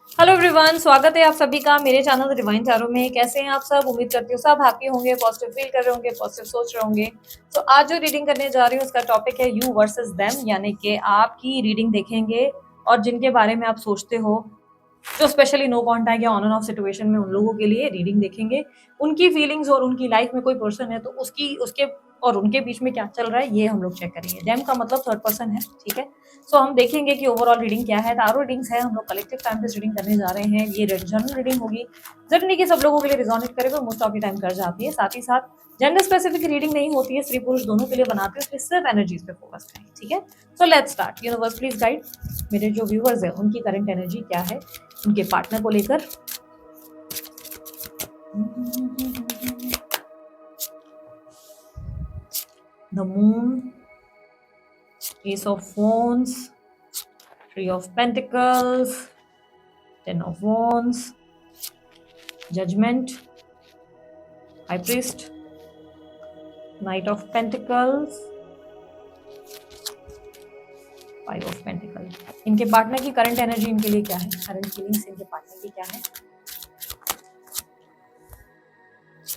Hello everyone, स्वागत है आप सभी का मेरे चैनल डिवाइन टैरो में। कैसे हैं आप सब? उम्मीद करती हूँ सब हैप्पी होंगे, पॉजिटिव फील कर रहे होंगे, पॉजिटिव सोच रहे होंगे। तो आज जो रीडिंग करने जा रही हूँ उसका टॉपिक है यू वर्सेस देम, यानी कि आपकी रीडिंग देखेंगे और जिनके बारे में आप सोचते हो, जो स्पेशली नो कॉन्टैक्ट या ऑन एंड ऑफ सिचुएशन में, उन लोगों के लिए रीडिंग देखेंगे। उनकी फीलिंग्स और उनकी लाइफ में कोई पर्सन है तो उसकी उसके और उनके बीच में क्या चल रहा है ये हम लोग चेक करेंगे। डेम का मतलब थर्ड पर्सन है, ठीक है। सो हम देखेंगे कि ओवरऑल रीडिंग क्या है। तारो रीडिंग्स है, हम लोग कलेक्टिव टाइम पे रीडिंग करने जा रहे हैं। ये जनरल रीडिंग होगी, जरूरी नहीं कि सब लोगों के लिए रिजोनेट करेगा, मोस्ट ऑफ द टाइम कर जाती है। साथ ही साथ जेंडर स्पेसिफिक रीडिंग नहीं होती है, स्त्री पुरुष दोनों के लिए बनाते हैं, इसलिए सिर्फ एनर्जीज पे फोकस करें, ठीक है। So let's start. Universe please guide मेरे जो व्यूअर्स है उनकी करंट एनर्जी क्या है उनके पार्टनर को लेकर। The moon, S of wands, Three of Pentacles, Ten of Wands, Judgment, High Priest, Knight of Pentacles, Five of Pentacles। इनके पार्टनर की करंट एनर्जी इनके लिए क्या है? करंट फीलिंग्स इनके पार्टनर की क्या है?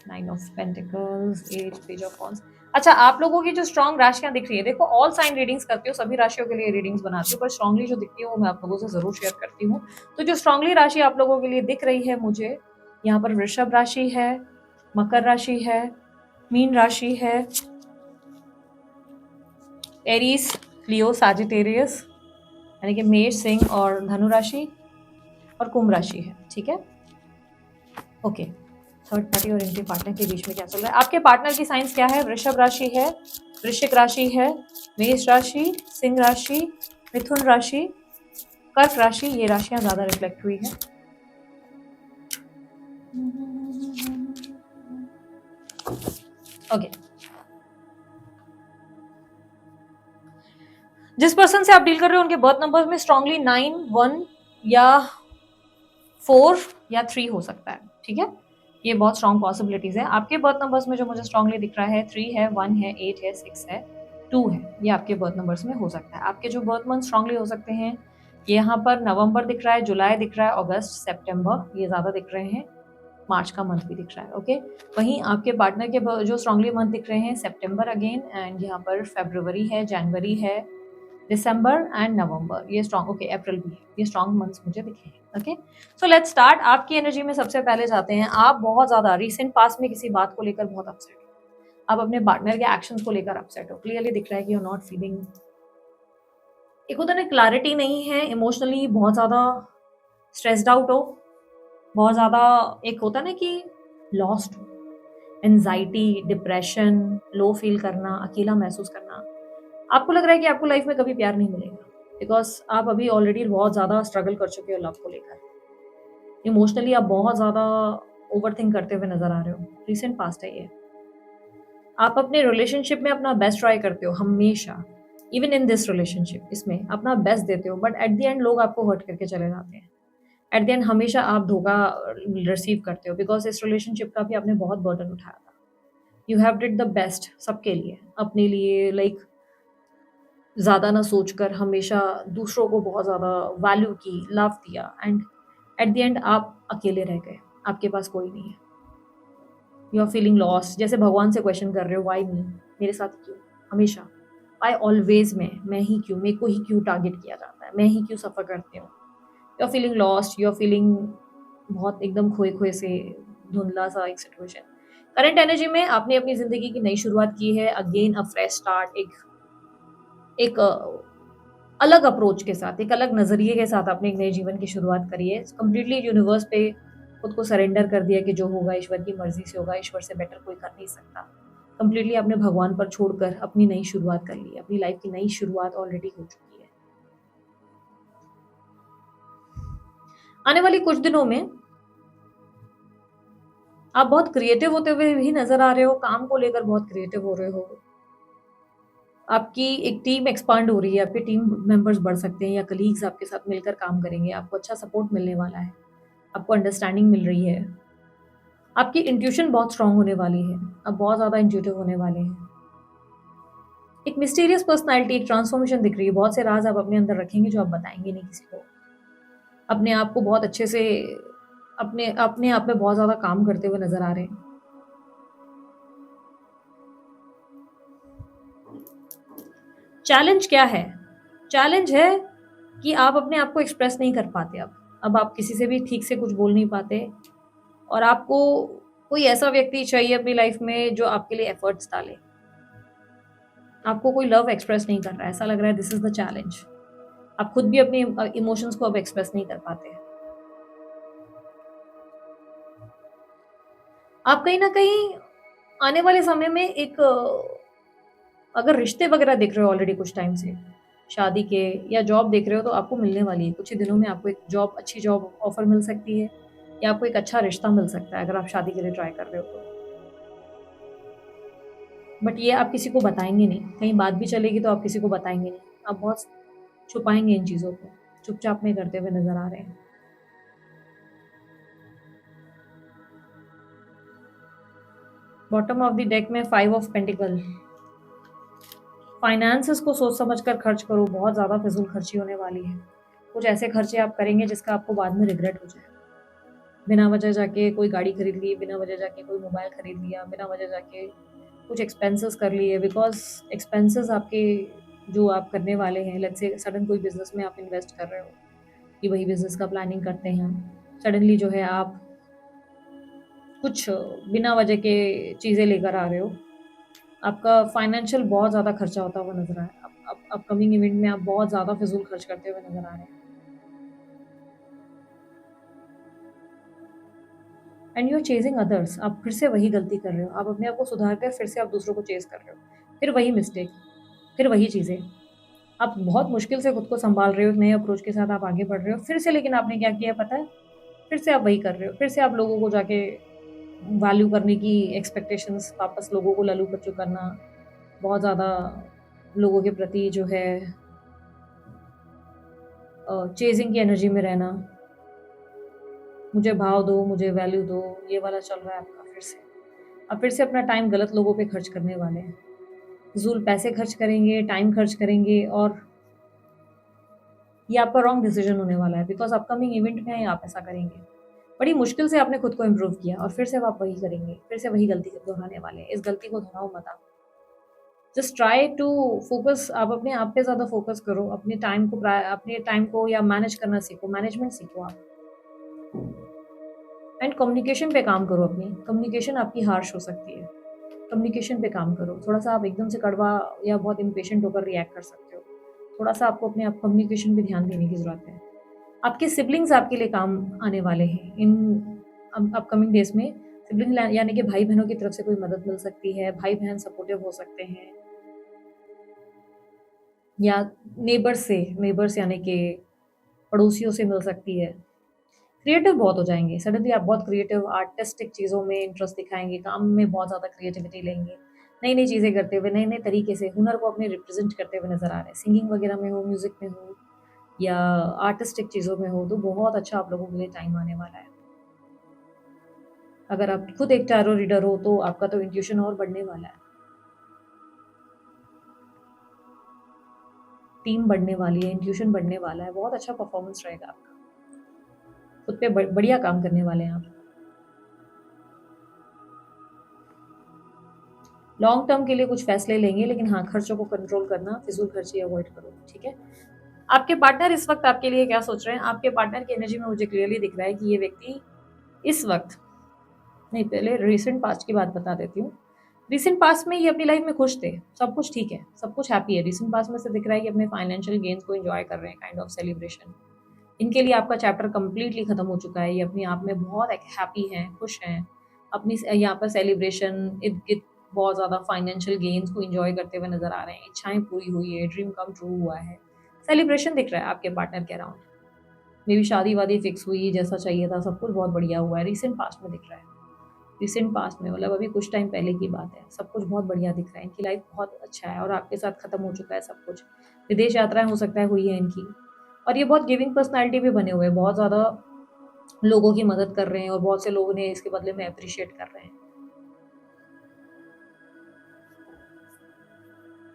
Nine of Pentacles, Eight, Page of Wands। अच्छा, आप लोगों की जो स्ट्रॉन्ग राशियां दिख रही है, देखो ऑल साइन रीडिंग्स करती हूँ, सभी राशियों के लिए रीडिंग्स बनाती हूँ, पर स्ट्रांगली जो दिखती है वो मैं आप लोगों से जरूर शेयर करती हूँ। तो जो स्ट्रांगली राशि आप लोगों के लिए दिख रही है मुझे, यहाँ पर वृषभ राशि है, मकर राशि है, मीन राशि है, एरीज, लियो, सैजिटेरियस यानी कि मेष, सिंह और धनु राशि, और कुंभ राशि है, ठीक है। ओके, थर्ड पार्टी और इनके पार्टनर के बीच में क्या चल रहा है? आपके पार्टनर की साइंस क्या है? वृषभ राशि है, वृश्चिक राशि है, मेष राशि, सिंह राशि, मिथुन राशि, कर्क राशि। ये राशियां ज्यादा रिफ्लेक्ट हुई है। ओके, जिस पर्सन से आप डील कर रहे हो उनके बर्थ नंबर में स्ट्रांगली 9, 1 या 4 या 3 हो सकता है, ठीक है। ये बहुत स्ट्रॉन्ग पॉसिबिलिटीज है। आपके बर्थ नंबर्स में जो मुझे स्ट्रांगली दिख रहा है 3 है, 1 है, 8 है, 6 है, 2 है, ये आपके बर्थ नंबर्स में हो सकता है। आपके जो बर्थ मंथ स्ट्रांगली हो सकते हैं, यहाँ पर नवंबर दिख रहा है, जुलाई दिख रहा है, अगस्त, सितंबर ये ज्यादा दिख रहे हैं, मार्च का मंथ भी दिख रहा है, ओके। वहीं आपके पार्टनर के जो स्ट्रांगली मंथ दिख रहे हैं, सितंबर अगेन, एंड यहाँ पर फरवरी है, जनवरी है, दिसंबर एंड नवंबर, ये स्ट्रॉन्ग, ओके, अप्रैल भी है, ये स्ट्रॉन्ग मंथ्स मुझे दिखे हैं, ओके। So let's start. आपकी एनर्जी में सबसे पहले जाते हैं, आप बहुत ज्यादा रिसेंट पास्ट में किसी बात को लेकर बहुत अपसेट हो, आप अपने पार्टनर के एक्शंस को लेकर अपसेट हो। क्लियरली दिख रहा है कि यू आर नॉट फीलिंग, एक होता है क्लैरिटी नहीं है, इमोशनली बहुत ज्यादा स्ट्रेस्ड आउट हो, बहुत ज्यादा, एक होता ना कि लॉस्ट हो, एंजाइटी, डिप्रेशन, लो फील करना, अकेला महसूस करना। आपको लग रहा है कि आपको लाइफ में कभी प्यार नहीं मिलेगा, बिकॉज आप अभी ऑलरेडी बहुत ज्यादा स्ट्रगल कर चुके हो लव को लेकर। इमोशनली आप बहुत ज्यादा ओवर थिंक करते हुए नजर आ रहे हो, रिसेंट पास्ट है ये। आप अपने रिलेशनशिप में अपना बेस्ट ट्राई करते हो हमेशा, इवन इन दिस रिलेशनशिप, इसमें अपना बेस्ट देते हो, बट एट द एंड लोग आपको हर्ट करके चले जाते हैं। एट द एंड हमेशा आप धोखा रिसीव करते हो, बिकॉज इस रिलेशनशिप का भी आपने बहुत बर्डन उठाया था। You have did the best सबके लिए, अपने लिए, लाइक ज़्यादा ना सोचकर हमेशा दूसरों को बहुत ज़्यादा वैल्यू की, लव दिया, एंड एट द एंड आप अकेले रह गए, आपके पास कोई नहीं है। यू आर फीलिंग लॉस्ट, जैसे भगवान से क्वेश्चन कर रहे हो, वाई मी, मेरे साथ क्यों हमेशा, वाई ऑलवेज मैं ही क्यों, मेरे को ही क्यों टारगेट किया जाता है, मैं ही क्यों सफ़र करती हूँ। You are feeling lost, you are feeling बहुत एकदम खोए खोए से, धुंधला सा एक सिचुएशन। करंट एनर्जी में आपने अपनी ज़िंदगी की नई शुरुआत की है, अगेन अ फ्रेश स्टार्ट, एक अलग अप्रोच के साथ, एक अलग नजरिए के साथ आपने एक नए जीवन की शुरुआत करी है। कंप्लीटली यूनिवर्स पे खुद को सरेंडर कर दिया कि जो होगा ईश्वर की मर्जी से होगा, ईश्वर से बेटर कोई कर नहीं सकता। कंप्लीटली आपने भगवान पर छोड़कर अपनी नई शुरुआत कर ली, अपनी लाइफ की नई शुरुआत ऑलरेडी हो चुकी है। आने वाली कुछ दिनों में आप बहुत क्रिएटिव होते हुए भी नजर आ रहे हो, काम को लेकर बहुत क्रिएटिव हो रहे हो। आपकी एक टीम एक्सपांड हो रही है, आपके टीम मेंबर्स बढ़ सकते हैं, या कलीग्स आपके साथ मिलकर काम करेंगे, आपको अच्छा सपोर्ट मिलने वाला है, आपको अंडरस्टैंडिंग मिल रही है, आपकी इंट्यूशन बहुत स्ट्रांग होने वाली है, आप बहुत ज़्यादा इंट्यूटिव होने वाले हैं। एक मिस्टीरियस पर्सनैलिटी, एक ट्रांसफॉर्मेशन दिख रही है, बहुत से राज आप अपने अंदर रखेंगे जो आप बताएंगे नहीं किसी को। अपने आप को बहुत अच्छे से अपने अपने आप में बहुत ज़्यादा काम करते हुए नज़र आ रहे हैं। चैलेंज क्या है? चैलेंज है कि आप अपने आप को एक्सप्रेस नहीं कर पाते अब आप किसी से भी ठीक से कुछ बोल नहीं पाते और आपको कोई ऐसा व्यक्ति चाहिए अपनी लाइफ में जो आपके लिए एफर्ट्स डाले। आपको कोई लव एक्सप्रेस नहीं कर रहा है, ऐसा लग रहा है दिस इज़ द चैलेंज। आप खुद भी अपने इमोशंस को अब एक्सप्रेस नहीं कर पाते। आप कहीं न कहीं आने वाले समय में एक अगर रिश्ते वगैरह देख रहे हो ऑलरेडी कुछ टाइम से, शादी के या जॉब देख रहे हो तो आपको मिलने वाली है। कुछ ही दिनों में आपको एक अच्छी जॉब ऑफ़र मिल सकती है या आपको एक अच्छा रिश्ता मिल सकता है अगर आप शादी के लिए ट्राई कर रहे हो तो। बट ये आप किसी को बताएँगे नहीं, कहीं बात भी चलेगी तो आप किसी को बताएँगे नहीं। आप बहुत छुपाएँगे इन चीज़ों को, चुपचाप में करते हुए नज़र आ रहे हैं। बॉटम ऑफ द डेक में 5 ऑफ पेंटिकल। फाइनेंसेस को सोच समझ कर खर्च करो, बहुत ज़्यादा फिजूल खर्ची होने वाली है। कुछ ऐसे खर्चे आप करेंगे जिसका आपको बाद में रिग्रेट हो जाए। बिना वजह जाके कोई गाड़ी खरीद ली, बिना वजह जाके कोई मोबाइल खरीद लिया, बिना वजह जाके कुछ एक्सपेंसेस कर लिए, बिकॉज एक्सपेंसेस आपके जो आप करने वाले हैं, लेट्स से सडन कोई बिजनेस में आप इन्वेस्ट कर रहे हो कि वही बिजनेस का प्लानिंग करते हैं, सडनली जो है आप कुछ बिना वजह के चीज़ें लेकर आ रहे हो, आपका फाइनेंशियल बहुत ज़्यादा खर्चा होता हुआ नजर आ रहा है। अपकमिंग इवेंट में आप बहुत ज़्यादा फिजूल खर्च करते हुए नजर आ रहे हैं। And you are chasing others, आप फिर से वही गलती कर रहे हो। आप अपने आप को सुधार कर फिर से आप दूसरों को चेज कर रहे हो, फिर वही मिस्टेक, फिर वही चीज़ें। आप बहुत मुश्किल से खुद को संभाल रहे हो, एक नए अप्रोच के साथ आप आगे बढ़ रहे हो, फिर से लेकिन आपने क्या किया पता है? फिर से आप वही कर रहे हो, फिर से आप लोगों को जाके वैल्यू करने की एक्सपेक्टेशंस, वापस लोगों को लल्लू पच्चू करना, बहुत ज़्यादा लोगों के प्रति जो है चेजिंग की एनर्जी में रहना, मुझे भाव दो, मुझे वैल्यू दो, ये वाला चल रहा है आपका फिर से। आप फिर से अपना टाइम गलत लोगों पे खर्च करने वाले हैं। फ़िज़ूल पैसे खर्च करेंगे, टाइम खर्च करेंगे और ये आपका रॉन्ग डिसीजन होने वाला है, बिकॉज़ अपकमिंग इवेंट में आप ऐसा करेंगे। बड़ी मुश्किल से आपने खुद को इम्प्रूव किया और फिर से अब आप वही करेंगे, फिर से वही गलती दोहराने वाले हैं। इस गलती को दोहराओ मत आप। जस्ट ट्राई टू फ़ोकस, आप अपने आप पे ज़्यादा फ़ोकस करो, अपने टाइम को या मैनेज करना सीखो, मैनेजमेंट सीखो आप। एंड कम्युनिकेशन पे काम करो अपनी, कम्युनिकेशन आपकी हार्श हो सकती है। कम्युनिकेशन पे काम करो, थोड़ा-सा आप एकदम से कड़वा या बहुत इम्पेशेंट होकर रिएक्ट कर सकते हो। थोड़ा-सा आपको अपने आप कम्युनिकेशन पे ध्यान देने की ज़रूरत है। आपके सिबलिंग्स आपके लिए काम आने वाले हैं इन अपकमिंग डेज़ में। सिबलिंग यानी कि भाई-बहनों की तरफ से कोई मदद मिल सकती है, भाई-बहन सपोर्टिव हो सकते हैं या नेबर्स यानी कि पड़ोसियों से मिल सकती है। क्रिएटिव बहुत हो जाएँगे, सडनली आप बहुत क्रिएटिव आर्टिस्टिक चीज़ों में इंटरेस्ट दिखाएँगे, काम में बहुत ज़्यादा क्रिएटिविटी लेंगे, नई-नई चीज़ें करते हुए, नए-नए तरीके से हुनर को अपने रिप्रेज़ेंट करते हुए नज़र आ रहे हैं। सिंगिंग वगैरह में हो, म्यूज़िक में हो या आर्टिस्टिक चीज़ों में हो, तो बहुत अच्छा आप लोगों के लिए टाइम आने वाला है। अगर आप खुद एक टैरो रीडर हो, तो आपका तो इंट्यूशन और बढ़ने वाला है। टीम बढ़ने वाली है, इंट्यूशन बढ़ने वाला है, बहुत अच्छा परफ़ॉर्मेंस रहेगा आपका। खुद पे बढ़िया काम करने वाले हैं आप। लॉन्ग टर्म के लिए कुछ फैसले लेंगे, लेकिन हाँ, खर्चों को कंट्रोल करना, फिज़ूल खर्ची अवॉइड करो, ठीक है? आपके पार्टनर इस वक़्त आपके लिए क्या सोच रहे हैं? आपके पार्टनर की एनर्जी में मुझे क्लियरली दिख रहा है कि ये व्यक्ति इस वक़्त नहीं, पहले रीसेंट पास्ट की बात बता देती हूँ। रीसेंट पास्ट में ये अपनी लाइफ़ में खुश थे, सब कुछ ठीक है, सब कुछ हैप्पी है। रीसेंट पास्ट में से दिख रहा है कि अपने फाइनेंशियल गेन्स को एन्जॉय कर रहे हैं, काइंड ऑफ सेलिब्रेशन। इनके लिए आपका चैप्टर कंप्लीटली खत्म हो चुका है, ये अपने आप में बहुत एक हैप्पी हैं, खुश हैं। अपनी यहाँ पर सेलिब्रेशन, इर्द-गिर्द बहुत ज़्यादा फाइनेंशियल गेन्स को एन्जॉय करते हुए नज़र आ रहे हैं, इच्छाएँ पूरी हुई है, ड्रीम कम ट्रू हुआ है। सेलिब्रेशन दिख रहा है आपके पार्टनर के अराउंड। मेबी शादी-वादी फिक्स हुई, जैसा चाहिए था, सब कुछ बहुत बढ़िया हुआ है, रीसेंट पास्ट में दिख रहा है। रीसेंट पास्ट में मतलब अभी कुछ टाइम पहले की बात है, सब कुछ बहुत बढ़िया दिख रहा है, इनकी लाइफ़ बहुत अच्छा है और आपके साथ खत्म हो चुका है सब कुछ। विदेश यात्राएँ हो सकता है हुई है इनकी और ये बहुत गिविंग पर्सनैलिटी भी बने हुए हैं, बहुत ज़्यादा लोगों की मदद कर रहे हैं और बहुत से लोग उन्हें इसके बदले में एप्रिशिएट कर रहे हैं।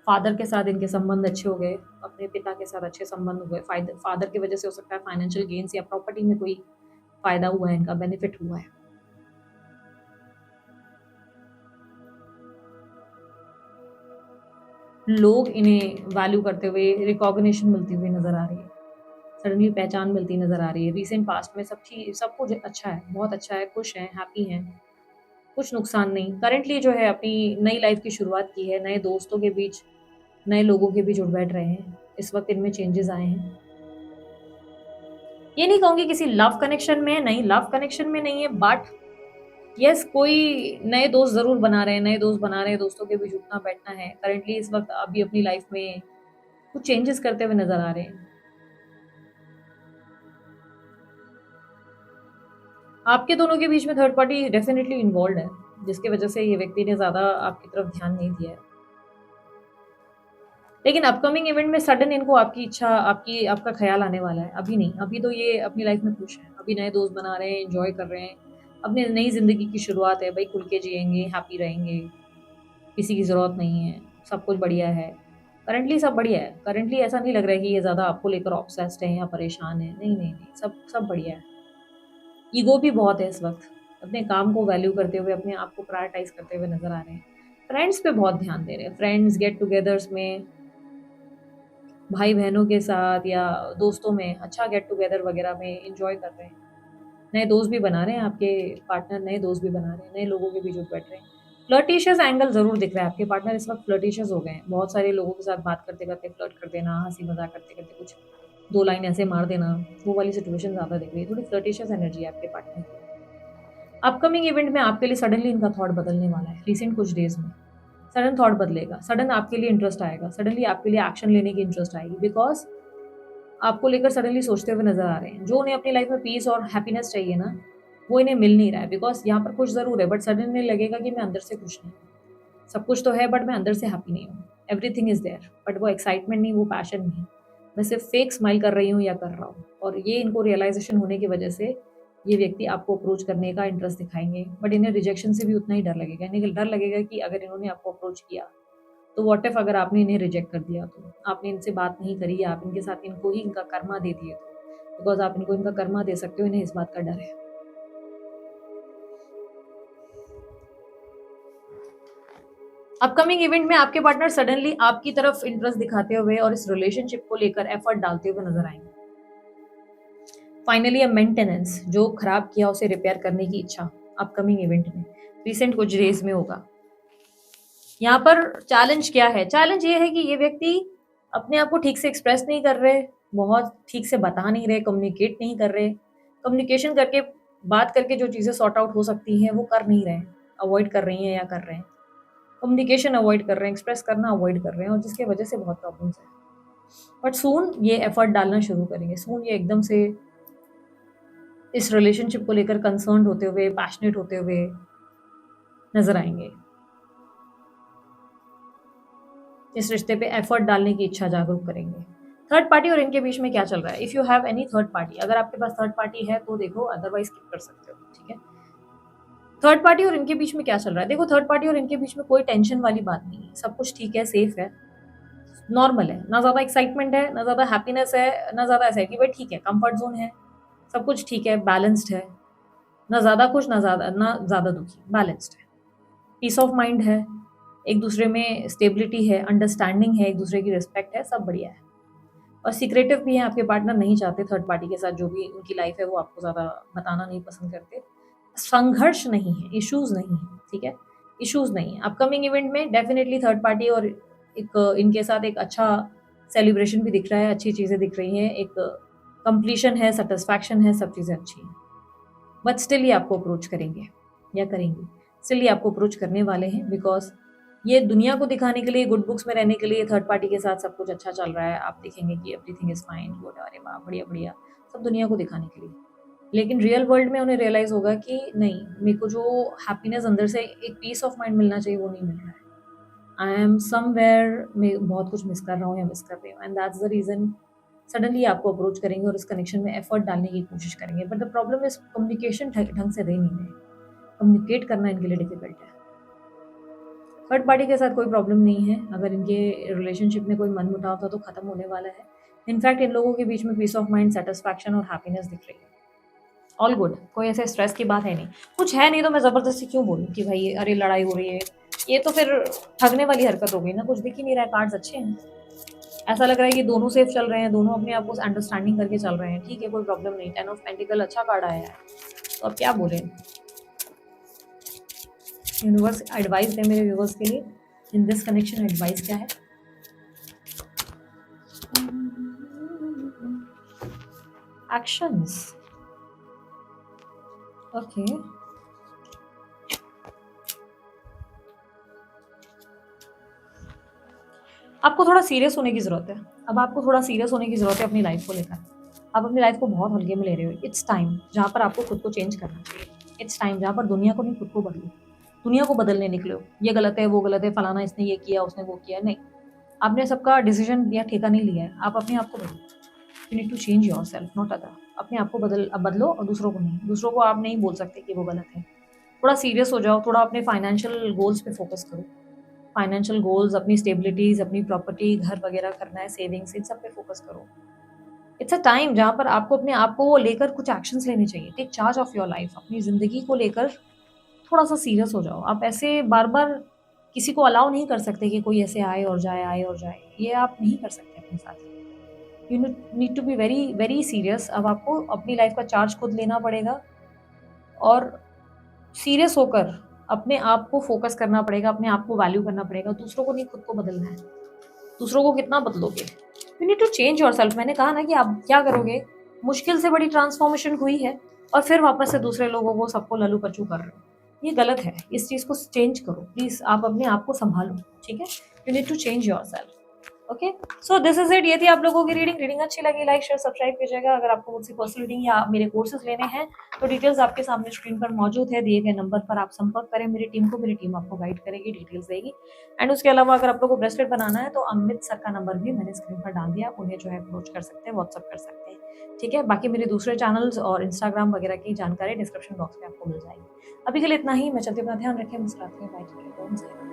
फादर के साथ इनके संबंध अच्छे हो गए, अपने पिता के साथ अच्छे संबंध हो गए, फादर की वजह से हो सकता है फाइनेंशियल गेन्स या प्रॉपर्टी में कोई फायदा हुआ है, इनका बेनिफिट हुआ है। लोग इन्हें वैल्यू करते हुए, रिकॉग्निशन मिलती हुई नजर आ रही है, सडनली पहचान मिलती नजर आ रही है। रिसेंट पास्ट में सब कुछ अच्छा है, बहुत अच्छा है, खुश हैं, हैप्पी हैं, कुछ नुकसान नहीं। करंटली जो है अपनी नई लाइफ की शुरुआत की है, नए दोस्तों के बीच, नए लोगों के बीच उठ बैठ रहे हैं। इस वक्त इनमें चेंजेस आए हैं। ये नहीं कहूंगी किसी लव कनेक्शन में है, नहीं लव कनेक्शन में नहीं है, बट यस कोई नए दोस्त जरूर बना रहे हैं, नए दोस्त बना रहे हैं, दोस्तों के बीच उठना बैठना है। करंटली इस वक्त अभी अपनी लाइफ में कुछ चेंजेस करते हुए नजर आ रहे हैं। आपके दोनों के बीच में थर्ड पार्टी डेफिनेटली इन्वॉल्व है, जिसकी वजह से ये व्यक्ति ने ज्यादा आपकी तरफ ध्यान नहीं दिया है। लेकिन अपकमिंग इवेंट में सडन इनको आपकी इच्छा, आपका ख्याल आने वाला है। अभी नहीं, अभी तो ये अपनी लाइफ में खुश हैं, अभी नए दोस्त बना रहे हैं, एंजॉय कर रहे हैं, अपनी नई जिंदगी की शुरुआत है भाई, खुल के जिएंगे, हैप्पी रहेंगे, किसी की ज़रूरत नहीं है, सब कुछ बढ़िया है। करंटली सब बढ़िया है, करंटली ऐसा नहीं लग रहा है कि ये ज़्यादा आपको लेकर ऑब्सेस्ड है या परेशान है, नहीं नहीं नहीं, सब सब बढ़िया है। ईगो भी बहुत है इस वक्त, अपने काम को वैल्यू करते हुए, अपने आप को प्रायोरिटाइज करते हुए नजर आ रहे हैं। फ्रेंड्स पे बहुत ध्यान दे रहे हैं, फ्रेंड्स गेट टुगेदर्स में, भाई बहनों के साथ या दोस्तों में अच्छा गेट टुगेदर वगैरह में इंजॉय कर रहे हैं। नए दोस्त भी बना रहे हैं आपके पार्टनर, नए दोस्त भी बना रहे हैं, नए लोगों के बीच उठ बैठ रहे हैं। फ्लर्टिशियस एंगल ज़रूर दिख रहा है, आपके पार्टनर इस वक्त फ्लर्टिशियस हो गए हैं। बहुत सारे लोगों के साथ बात करते करते फ्लर्ट कर देना, हंसी मजाक करते करते कुछ दो लाइन ऐसे मार देना, वो वाली सिचुएशन ज़्यादा दिख रही है। थोड़ी फ्लर्टिशियस एनर्जी है आपके पार्टनर की। अपकमिंग इवेंट में आपके लिए सडनली इनका थॉट बदलने वाला है। रिसेंट कुछ डेज में सडन थॉट बदलेगा, सडन आपके लिए इंटरेस्ट आएगा, सडनली आपके लिए एक्शन लेने की इंटरेस्ट आएगी, बिकॉज आपको लेकर सडनली सोचते हुए नजर आ रहे हैं। जो उन्हें अपनी लाइफ में पीस और हैप्पीनेस चाहिए ना, वो इन्हें मिल नहीं रहा है। बिकॉज यहाँ पर खुश जरूर है, बट सडनली लगेगा कि मैं अंदर से खुश नहीं हूँ। सब कुछ तो है बट मैं अंदर से हैप्पी नहीं हूँ। एवरीथिंग इज देयर बट वो एक्साइटमेंट नहीं, वो पैशन नहीं। मैं सिर्फ फेक स्माइल कर रही हूँ या कर रहा हूँ। और ये इनको रियलाइजेशन होने की वजह से ये व्यक्ति आपको अप्रोच करने का इंटरेस्ट दिखाएंगे, बट इन्हें रिजेक्शन से भी उतना ही डर लगेगा। इन्हें डर लगेगा कि अगर इन्होंने आपको अप्रोच किया तो व्हाट इफ अगर आपने इन्हें रिजेक्ट कर दिया, तो आपने इनसे बात नहीं करी या आप इनके साथ इनको ही इनका कर्मा दे दिए, तो बिकॉज आप इनको इनका कर्मा दे सकते हो, इन्हें इस बात का डर है। अपकमिंग इवेंट में आपके पार्टनर सडनली आपकी तरफ इंटरेस्ट दिखाते हुए और इस रिलेशनशिप को लेकर एफर्ट डालते हुए नजर आएंगे। फाइनली अ मेंटेनेंस, जो खराब किया उसे रिपेयर करने की इच्छा अपकमिंग इवेंट में रिसेंट कुछ डेज में होगा। यहाँ पर चैलेंज क्या है? चैलेंज ये है कि ये व्यक्ति अपने आप को ठीक से एक्सप्रेस नहीं कर रहे, बहुत ठीक से बता नहीं रहे, कम्युनिकेट नहीं कर रहे। कम्युनिकेशन करके, बात करके जो चीज़ें सॉर्ट आउट हो सकती हैं वो कर नहीं रहे, अवॉइड कर रही हैं या कर रहे हैं। कम्युनिकेशन अवॉइड कर रहे हैं, एक्सप्रेस करना अवॉइड कर रहे हैं, और जिसकी वजह से बहुत प्रॉब्लम्स हैं। बट सून ये एफर्ट डालना शुरू करेंगे, सून ये एकदम से इस रिलेशनशिप को लेकर कंसर्न होते हुए, पैशनेट होते हुए नजर आएंगे। इस रिश्ते पे एफर्ट डालने की इच्छा जागरूक करेंगे। थर्ड पार्टी और इनके बीच में क्या चल रहा है? If you have any third party, अगर आपके पास थर्ड पार्टी है तो देखो, अदरवाइज स्किप कर सकते हो, ठीक है। थर्ड पार्टी और इनके बीच में क्या चल रहा है? देखो, थर्ड पार्टी और इनके बीच में कोई टेंशन वाली बात नहीं है, सब कुछ ठीक है, सेफ है, नॉर्मल है। ना ज़्यादा एक्साइटमेंट है, ना ज़्यादा हैप्पीनेस है, ना ज़्यादा ऐसा है कि भाई ठीक है, कंफर्ट जोन है, सब कुछ ठीक है, बैलेंस्ड है। ना ज़्यादा खुश, ना ज़्यादा दुखी, बैलेंस्ड है। पीस ऑफ माइंड है, एक दूसरे में स्टेबिलिटी है, अंडरस्टैंडिंग है, एक दूसरे की रिस्पेक्ट है, सब बढ़िया है। और सीक्रेटिव भी है, आपके पार्टनर नहीं चाहते थर्ड पार्टी के साथ जो भी उनकी लाइफ है वो आपको ज़्यादा बताना नहीं पसंद करते। संघर्ष नहीं है, इश्यूज नहीं है, ठीक है, इश्यूज नहीं है। अपकमिंग इवेंट में डेफिनेटली थर्ड पार्टी और एक इनके साथ एक अच्छा सेलिब्रेशन भी दिख रहा है, अच्छी चीज़ें दिख रही हैं, एक कंप्लीशन है, सेटिस्फैक्शन है, सब चीज़ें अच्छी हैं। बट स्टिल ये आपको अप्रोच करेंगे या करेंगी, स्टिल ये आपको अप्रोच करने वाले हैं, बिकॉज ये दुनिया को दिखाने के लिए, गुड बुक्स में रहने के लिए थर्ड पार्टी के साथ सब कुछ अच्छा चल रहा है। आप देखेंगे कि एवरीथिंग इज फाइन, गुड, अरे वाह, बढ़िया बढ़िया, सब दुनिया को दिखाने के लिए। लेकिन रियल वर्ल्ड में उन्हें रियलाइज होगा कि नहीं, मेरे को जो हैप्पीनेस अंदर से, एक पीस ऑफ माइंड मिलना चाहिए, वो नहीं मिल रहा है। आई एम समवेयर, मैं बहुत कुछ मिस कर रहा हूँ या मिस कर रही हूँ, and that's the reason suddenly आपको अप्रोच करेंगे और इस कनेक्शन में एफर्ट डालने की कोशिश करेंगे। But the problem is communication ढंग से दे नहीं रहे, कम्युनिकेट करना इनके लिए डिफिकल्ट है। थर्ड पार्टी के साथ कोई प्रॉब्लम नहीं है। अगर इनके रिलेशनशिप में कोई मनमुटाव था तो ख़त्म होने वाला है। इनफैक्ट इन लोगों के बीच में पीस ऑफ माइंड, सेटिस्फैक्शन और हैप्पीनेस दिख रही है। ऑल गुड, कोई ऐसे स्ट्रेस की बात है नहीं। कुछ है नहीं तो मैं ज़बरदस्ती क्यों बोलूँ कि भाई अरे लड़ाई हो रही है, ये तो फिर ठगने वाली हरकत हो गई ना। कुछ दिख ही नहीं रहा है, कार्ड्स अच्छे हैं। ऐसा लग रहा है कि दोनों सेफ चल रहे हैं, दोनों अपने आप को अंडरस्टैंडिंग करके चल रहे हैं। ठीक है, कोई प्रॉब्लम नहीं। 10 ऑफ पेंटिकल अच्छा कार्ड आया है, तो अब क्या बोलें। यूनिवर्स एडवाइस दे मेरे व्यूवर्स के लिए, इन दिस कनेक्शन एडवाइस क्या है। Actions, okay. आपको थोड़ा सीरियस होने की ज़रूरत है। अब आपको थोड़ा सीरियस होने की ज़रूरत है अपनी लाइफ को लेकर। आप अपनी लाइफ को बहुत हल्के में ले रहे हो। इट्स टाइम जहाँ पर आपको खुद को चेंज करना चाहिए। इट्स टाइम जहाँ पर दुनिया को नहीं, खुद को बदलो। दुनिया को बदलने निकलो। ये गलत है, वो गलत है, फलाना इसने ये किया, उसने वो किया, नहीं। आपने सबका डिसीजन या ठेका नहीं लिया है। आप अपने आप को बदलो। You need to change yourself, not other. अपने आप को बदलो और दूसरों को नहीं। दूसरों को आप नहीं बोल सकते कि वो गलत है। थोड़ा सीरियस हो जाओ, थोड़ा अपने फाइनेंशियल गोल्स पे फोकस करो। फाइनेंशियल गोल्स, अपनी स्टेबिलिटीज़, अपनी प्रॉपर्टी, घर वगैरह करना है, सेविंग्स, इन सब पे फोकस करो। इट्स अ टाइम जहाँ पर आपको अपने आप को लेकर कुछ एक्शंस लेने चाहिए। Take charge of your life. अपनी ज़िंदगी को लेकर थोड़ा-सा सीरियस हो जाओ। आप ऐसे बार-बार किसी को अलाउ नहीं कर सकते कि कोई ऐसे आए और जाए, आए और जाए। ये आप नहीं कर सकते अपने साथ। You need to be very, very serious. अब आपको अपनी लाइफ का चार्ज खुद लेना पड़ेगा और सीरियस होकर अपने आप को फोकस करना पड़ेगा, अपने आप को वैल्यू करना पड़ेगा। दूसरों को नहीं, खुद को बदलना है। दूसरों को कितना बदलोगे? You need to change yourself. मैंने कहा ना कि आप क्या करोगे? मुश्किल से बड़ी ट्रांसफॉर्मेशन हुई है और फिर वापस से दूसरे लोगों को, सबको लल्लू-पच्चू कर रहे हो। ये गलत है। इस चीज़ को चेंज करो। प्लीज़ आप अपने आप को सँभालो, ठीक है? You need to change yourself. Okay, so this is it. ये थी आप लोगों की रीडिंग। रीडिंग अच्छी लगी, लाइक शेयर सब्सक्राइब कीजिएगा। अगर आपको मुझसे पर्सनल रीडिंग या मेरे कोर्सेज लेने हैं तो डिटेल्स आपके सामने स्क्रीन पर मौजूद है। दिए गए नंबर पर आप संपर्क करें मेरी टीम को। मेरी टीम आपको गाइड करेगी, डिटेल्स देगी। एंड उसके अलावा अगर आप लोगों को ब्रेसलेट बनाना है तो अमित सर का नंबर भी मैंने स्क्रीन पर डाल दिया। आप उन्हें जो है अप्रोच कर सकते हैं, व्हाट्सअप कर सकते हैं, ठीक है। बाकी मेरे दूसरे चैनल्स और इंस्टाग्राम वगैरह की जानकारी डिस्क्रिप्शन बॉक्स में आपको मिल जाएगी। अभी के लिए इतना ही। मैं चलती हूँ, अपना ध्यान रखें, मुस्कुराते रहें, बाय।